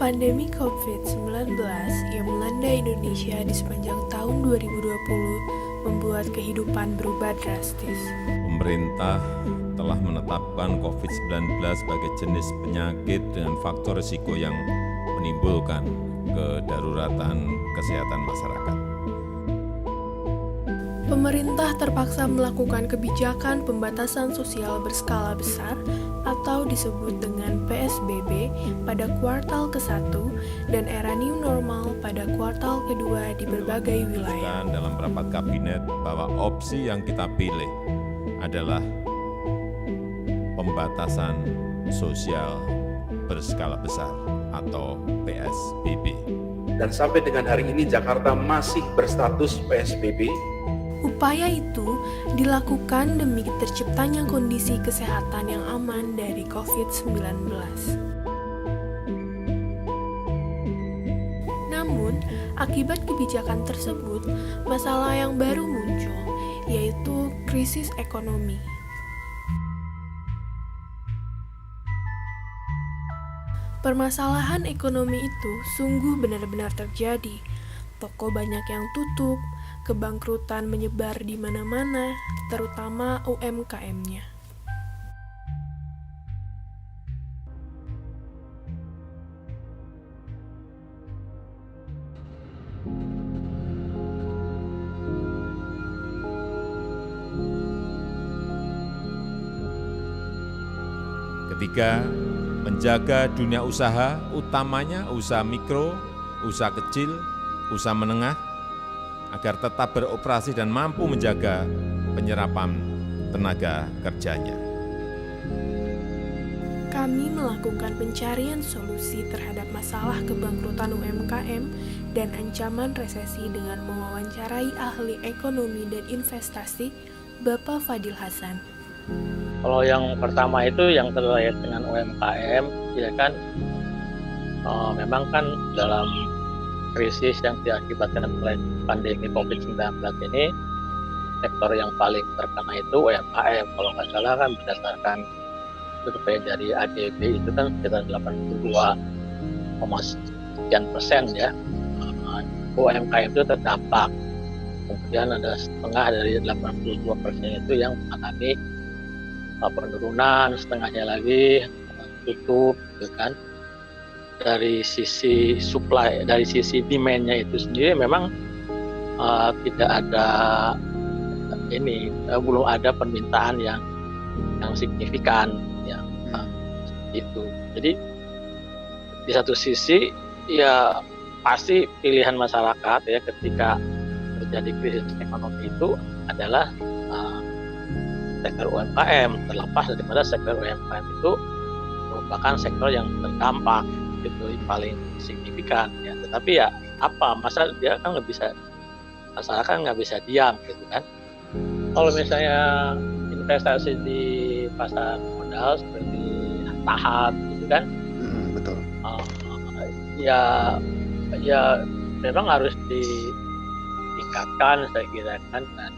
Pandemi COVID-19 yang melanda Indonesia di sepanjang tahun 2020 membuat kehidupan berubah drastis. Pemerintah telah menetapkan COVID-19 sebagai jenis penyakit dengan faktor risiko yang menimbulkan kedaruratan kesehatan masyarakat. Pemerintah terpaksa melakukan kebijakan pembatasan sosial berskala besar atau disebut dengan PSBB pada kuartal ke-1 dan era new normal pada kuartal kedua di berbagai wilayah. Dan dalam rapat kabinet bahwa opsi yang kita pilih adalah pembatasan sosial berskala besar atau PSBB. Dan sampai dengan hari ini Jakarta masih berstatus PSBB. Upaya itu dilakukan demi terciptanya kondisi kesehatan yang aman dari COVID-19. Namun, akibat kebijakan tersebut, masalah yang baru muncul, yaitu krisis ekonomi. Permasalahan ekonomi itu sungguh benar-benar terjadi. Toko banyak yang tutup, kebangkrutan menyebar di mana-mana, terutama UMKM-nya. Ketiga, menjaga dunia usaha, utamanya usaha mikro, usaha kecil, usaha menengah, agar tetap beroperasi dan mampu menjaga penyerapan tenaga kerjanya. Kami melakukan pencarian solusi terhadap masalah kebangkrutan UMKM dan ancaman resesi dengan mewawancarai ahli ekonomi dan investasi, Bapak Fadil Hasan. Kalau yang pertama itu yang terkait dengan UMKM, ya kan, memang kan dalam krisis yang diakibatkan oleh pandemi COVID-19 ini, sektor yang paling terkena itu UMKM. Kalau nggak salah kan berdasarkan survei dari ADB itu kan sekitar 82,sekian% ya. UMKM itu terdampak. Kemudian ada setengah dari 82% itu yang mengalami penurunan, setengahnya lagi tutup, gitu kan. Dari sisi supply, dari sisi demand-nya itu sendiri memang tidak ada belum ada permintaan yang signifikan ya, itu. Jadi di satu sisi ya pasti pilihan masyarakat ya ketika terjadi krisis ekonomi itu adalah sektor UMKM, terlepas daripada sektor UMKM itu merupakan sektor yang terdampak itu paling signifikan ya. Tetapi ya apa, masa dia kan nggak bisa, masyarakat nggak bisa diam gitu kan. Kalau misalnya investasi di pasar modal seperti saham gitu kan, betul. Ya memang harus ditingkatkan saya kira kan. Dan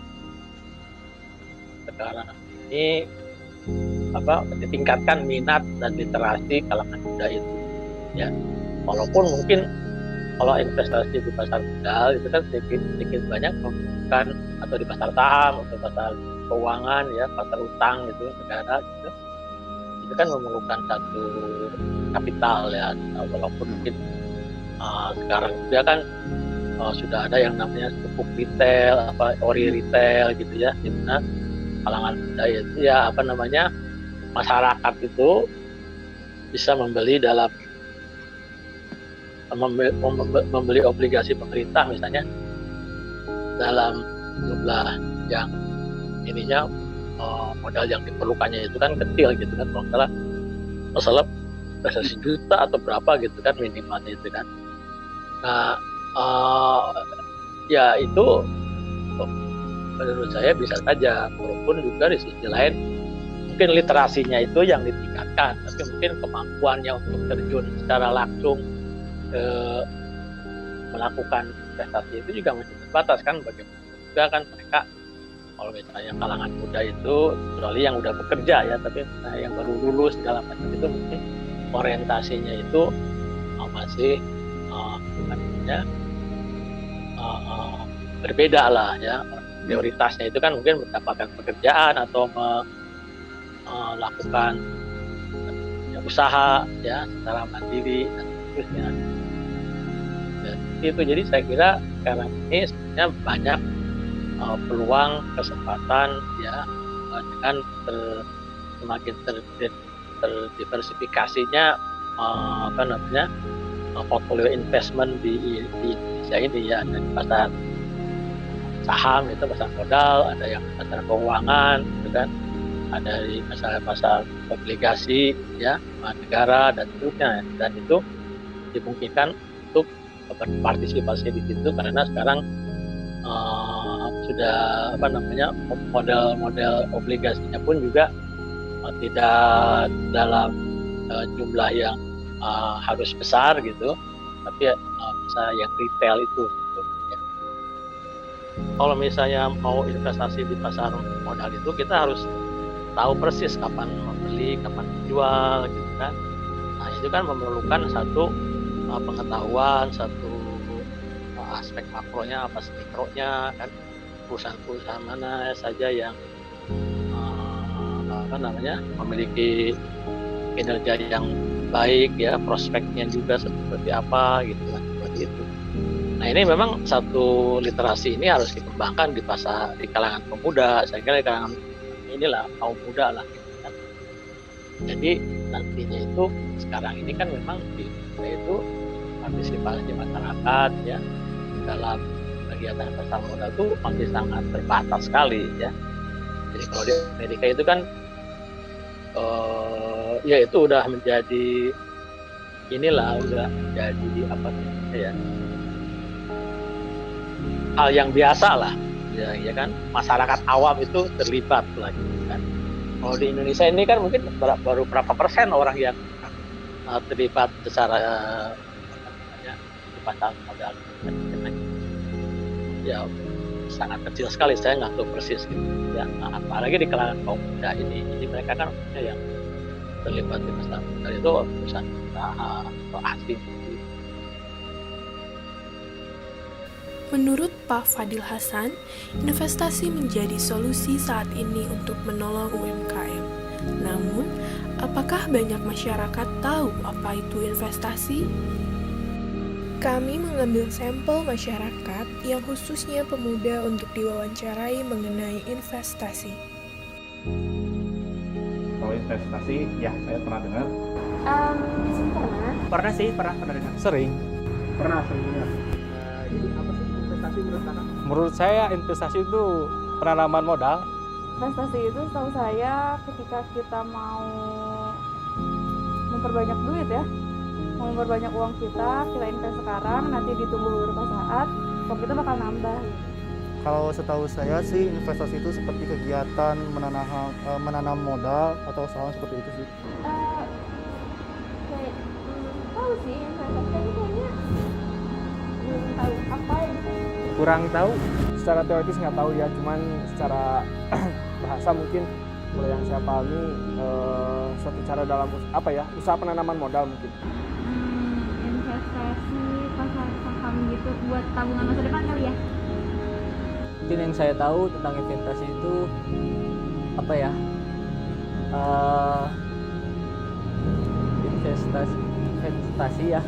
sekarang ini ditingkatkan minat dan literasi kalangan muda itu ya. Walaupun mungkin kalau investasi di pasar modal itu kan sedikit banyak bukan, atau di pasar saham atau pasar keuangan ya, pasar utang gitu negara gitu, itu kan memerlukan satu kapital ya. Walaupun mungkin sekarang juga kan sudah ada yang namanya pupuk retail, ori retail gitu ya, di mana kalangan muda itu ya masyarakat itu bisa membeli dalam membeli obligasi pemerintah misalnya dalam jumlah yang ininya modal yang diperlukannya itu kan kecil gitu kan, kalau masalah 1 juta atau berapa gitu kan minimalnya itu kan. Nah ya itu menurut saya bisa saja, walaupun juga di sisi lain mungkin literasinya itu yang ditingkatkan, tapi mungkin kemampuannya untuk terjun secara langsung melakukan investasi itu juga masih terbatas kan. Bagaimana juga kan mereka kalau misalnya kalangan muda itu, kecuali yang udah bekerja ya, tapi yang baru lulus segala macam itu mungkin orientasinya itu masih apa namanya, berbeda lah ya. Prioritasnya itu kan mungkin mendapatkan pekerjaan atau melakukan usaha ya secara mandiri dan seterusnya. Dan itu jadi saya kira sekarang ini sebenarnya banyak peluang kesempatan ya dengan semakin terdiversifikasinya apa namanya portfolio investment di Indonesia ini ya, ada di pasar saham itu pasar modal, ada yang pasar keuangan gitu kan, ada di pasar obligasi ya negara dan seterusnya, dan itu dimungkinkan untuk berpartisipasi di situ karena sekarang sudah apa namanya model obligasinya pun juga tidak dalam jumlah yang harus besar gitu, tapi bisa yang retail itu gitu, ya. Kalau misalnya mau investasi di pasar modal itu kita harus tahu persis kapan membeli, kapan menjual gitu kan. Nah itu kan memerlukan satu pengetahuan, satu aspek makronya apa mikronya kan, perusahaan-perusahaan mana saja yang apa namanya memiliki kinerja yang baik ya, prospeknya juga seperti apa gitu kan, seperti itu. Nah ini memang satu literasi ini harus dikembangkan di kalangan pemuda, saya kira di kalangan inilah kaum muda lah gitu kan. Jadi nantinya itu sekarang ini kan memang di itu partisipasi masyarakat ya dalam kegiatan pasar modal itu masih sangat terbatas sekali ya. Jadi kalau di Amerika itu kan ya itu udah menjadi inilah, udah menjadi apa namanya ya, hal yang biasa lah ya kan, masyarakat awam itu terlibat lagi kan. Kalau di Indonesia ini kan mungkin baru berapa persen orang yang terlibat secara di pasar modal ya, sangat kecil sekali, saya nggak tahu persis gitu ya. Nah, apalagi di kalangan kaum muda ini, jadi mereka kan yang terlibat di pasar modal itu perusahaan usaha atau asing. Menurut Pak Fadil Hasan, investasi menjadi solusi saat ini untuk menolong UMKM. Namun, apakah banyak masyarakat tahu apa itu investasi? Kami mengambil sampel masyarakat yang khususnya pemuda untuk diwawancarai mengenai investasi. Kalau investasi, ya saya pernah dengar. Pernah dengar. Sering. Pernah dengar. Jadi apa sih investasi menurut Kakak? Menurut saya investasi itu penanaman modal. Investasi itu setahu saya ketika kita mau memperbanyak duit ya, mau memperbanyak uang kita invest sekarang, nanti ditunggu beberapa saat, uang kita bakal nambah. Kalau setahu saya sih investasi itu seperti kegiatan menanam modal atau saham seperti itu sih. Tahu sih investasi itu kayaknya belum tahu apa itu. Kurang tahu. Secara teoritis nggak tahu ya, cuman secara bahasa mungkin kalau yang saya pahami suatu cara dalam usaha penanaman modal mungkin. Investasi pasar saham gitu buat tabungan masa depan kali ya. Mungkin yang saya tahu tentang investasi itu investasi ya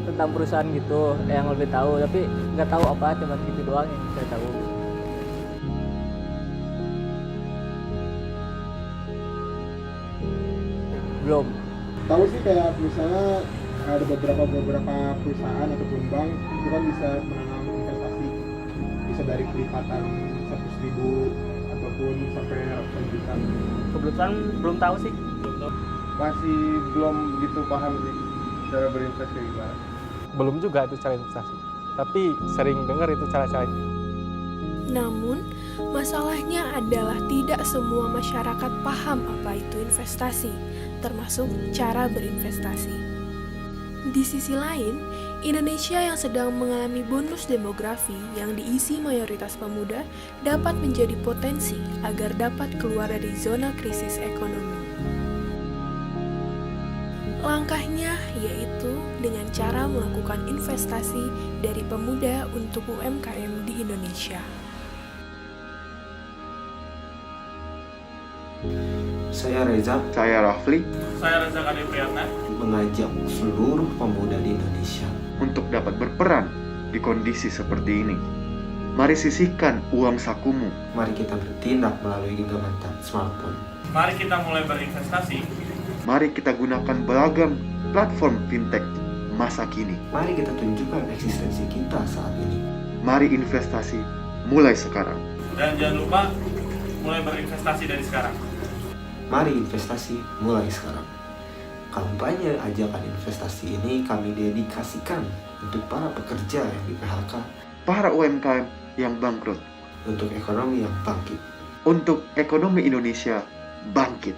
tentang perusahaan gitu yang lebih tahu, tapi nggak tahu apa, cuma gitu doang yang saya tahu. Belum Tahu sih kayak misalnya ada beberapa perusahaan ataupun bank itu kan bisa menanam investasi, bisa dari kelipatan 100.000 ataupun sampai ratusan juta. Kebetulan belum tahu sih. Masih belum begitu paham sih cara berinvestasi kayak gimana. Belum juga itu cara investasi. Tapi sering dengar itu cara-caranya. Namun, masalahnya adalah tidak semua masyarakat paham apa itu investasi, termasuk cara berinvestasi. Di sisi lain, Indonesia yang sedang mengalami bonus demografi yang diisi mayoritas pemuda dapat menjadi potensi agar dapat keluar dari zona krisis ekonomi. Langkahnya yaitu dengan cara melakukan investasi dari pemuda untuk UMKM di Indonesia. Saya Reza, Saya Rafli, Saya Reza Kadepriana. mengajak seluruh pemuda di Indonesia untuk dapat berperan di kondisi seperti ini. Mari sisihkan uang sakumu. Mari kita bertindak melalui genggaman smartphone. Mari kita mulai berinvestasi. Mari kita gunakan beragam platform fintech masa kini. Mari kita tunjukkan eksistensi kita saat ini. Mari investasi mulai sekarang. Dan jangan lupa mulai berinvestasi dari sekarang. Mari investasi mulai sekarang. Kampanye ajakan investasi ini kami dedikasikan untuk para pekerja yang di PHK, Para UMKM yang bangkrut. untuk ekonomi yang bangkit. Untuk ekonomi Indonesia bangkit.